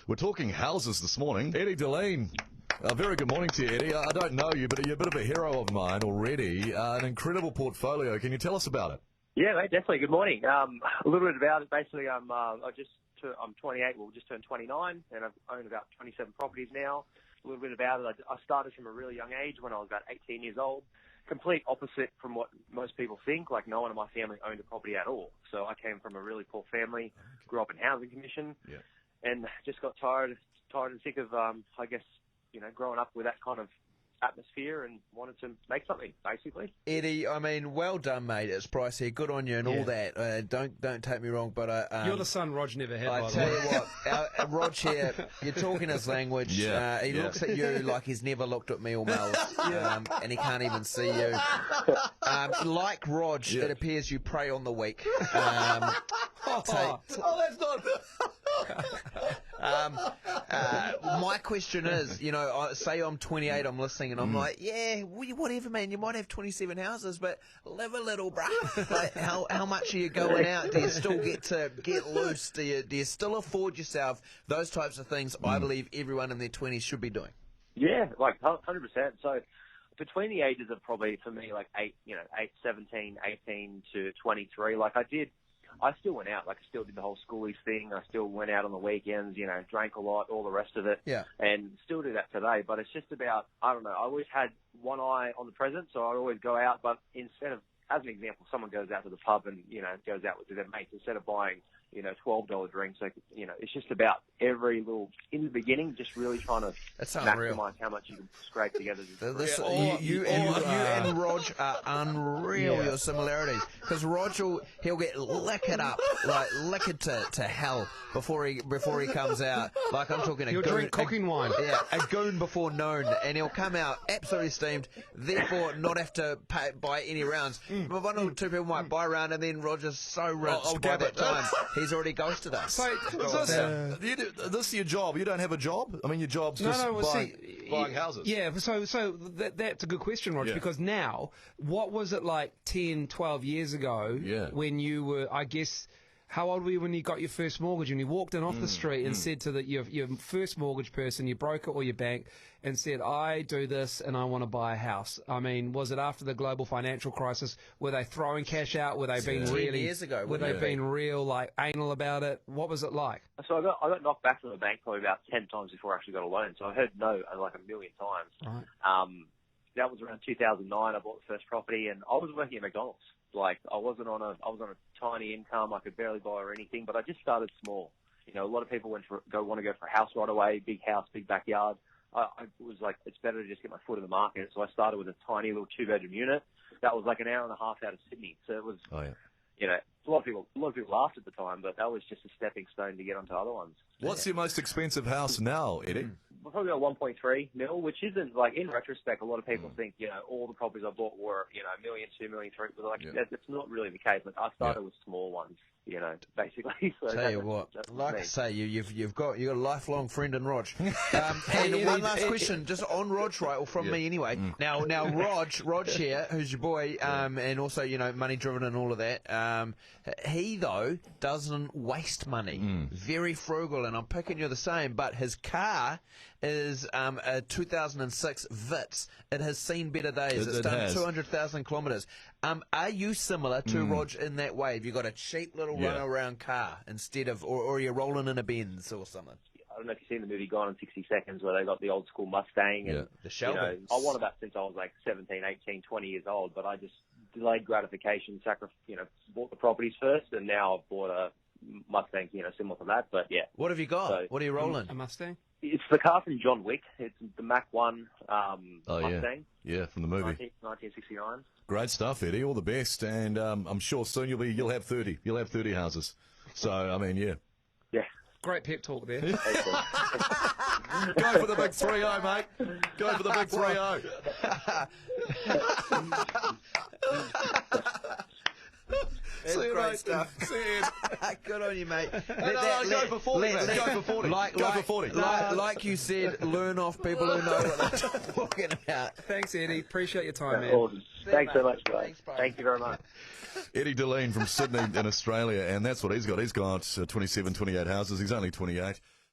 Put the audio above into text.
We're talking houses this morning. Eddie Dilleen. Very good morning to you, Eddie. I don't know you, but you're a bit of a hero of mine already. An incredible portfolio. Can you tell us about it? Yeah, mate, definitely. Good morning. A little bit about it. Basically, I'm 28. Well, just turned 29, and I've owned about 27 properties now. A little bit about it. I started from a really young age when I was about 18 years old. Complete opposite from what most people think. Like, no one in my family owned a property at all. So I came from a really poor family, grew up in housing commission, and just got tired and sick of, growing up with that kind of atmosphere and wanted to make something, basically. Eddie, I mean, well done, mate. It's Bryce here. Good on you and all that. Don't take me wrong, but you're the son Rog never had. I tell you what, Rog here, you're talking his language. He looks at you like he's never looked at me or Mel, and he can't even see you. Like Rog, it appears you prey on the weak. That's not. My question is, say I'm 28, I'm listening, and I'm like, whatever, man. You might have 27 houses, but live a little, bruh. Like, how much are you going out? Do you still get loose? Do you still afford yourself those types of things? I believe everyone in their 20s should be doing. Yeah, like 100%. So between the ages of probably, for me, like 17, 18 to 23, like I still went out, like I still did the whole schoolies thing. I still went out on the weekends, drank a lot, all the rest of it. Yeah. And still do that today. But it's just about, I don't know, I always had one eye on the present, so I'd always go out. But instead of, as an example, someone goes out to the pub and, goes out with their mates, instead of buying, $12 drinks, like, it's just about every little, in the beginning, just really trying to maximize how much you can scrape together. You and Rog are unreal, your similarities. Because Rog, he'll get liquored up, like liquored to hell before he comes out. Like, I'm talking He'll drink cooking wine. Yeah, a goon before noon, and he'll come out absolutely steamed, therefore not have to buy any rounds. But one or two people might buy a round, and then Roger's so rinsed by that time. He's already ghosted us. So, this is your job. You don't have a job? I mean, your job's just buying houses. Yeah, so that's a good question, Roger, because now, what was it like 10, 12 years ago when you were, I guess, how old were you when you got your first mortgage and you walked in off the street and said to your first mortgage person, your broker or your bank, and said, I do this and I want to buy a house? I mean, was it after the global financial crisis? Were they throwing cash out? Were they being 10 years ago? Were they being real, like, anal about it? What was it like? So I got knocked back from the bank probably about 10 times before I actually got a loan. So I heard no like a million times. Right. That was around 2009. I bought the first property, and I was working at McDonald's. Like, I was on a tiny income. I could barely buy or anything, but I just started small. A lot of people want to go for a house right away, big house, big backyard. I was like, it's better to just get my foot in the market. So I started with a tiny little 2-bedroom unit. That was like an hour and a half out of Sydney. So it was, a lot of people laughed at the time, but that was just a stepping stone to get onto other ones. What's your most expensive house now, Eddie? Probably about 1.3 mil, which isn't, like, in retrospect, a lot of people think, all the properties I bought were, $1 million, $2 million, $3 million, but that's not really the case. Like, I started with small ones, basically. So tell you what, like I say, you've got a lifelong friend in Rog. And one last question, just on Rog, right, or from me anyway. Now, Rog here, who's your boy, and also, money driven and all of that. He though doesn't waste money. Very frugal, and I'm picking you the same. But his car is a 2006 Vitz. It has seen better days. It's done 200,000 kilometres. Are you similar to Rog in that way? Have you got a cheap little run-around car instead of, or are you rolling in a Benz or something? I don't know if you've seen the movie Gone in 60 Seconds where they got the old school Mustang. And, the Shelby. I wanted that since I was like 17, 18, 20 years old, but I just delayed gratification, bought the properties first, and now I've bought a Mustang, similar to that, but yeah. What have you got? So, what are you rolling? A Mustang? It's the car from John Wick. It's the Mach 1 Mustang. Yeah, from the movie. 1969. Great stuff, Eddie. All the best, and I'm sure soon you'll have 30. You'll have 30 houses. So I mean, yeah. Great pep talk there. Go for the big 3-0, mate. Go for the big 3-0. It's great stuff. See you. Good on you, mate. Go for 40, man. Go for 40. Go for 40. Like you said, learn off people who know what they're talking about. Thanks, Eddie. Appreciate your time, man. Awesome. Thanks so much, guys. Thank you very much. Eddie Dilleen from Sydney in Australia, and that's what he's got. He's got 27, 28 houses. He's only 28.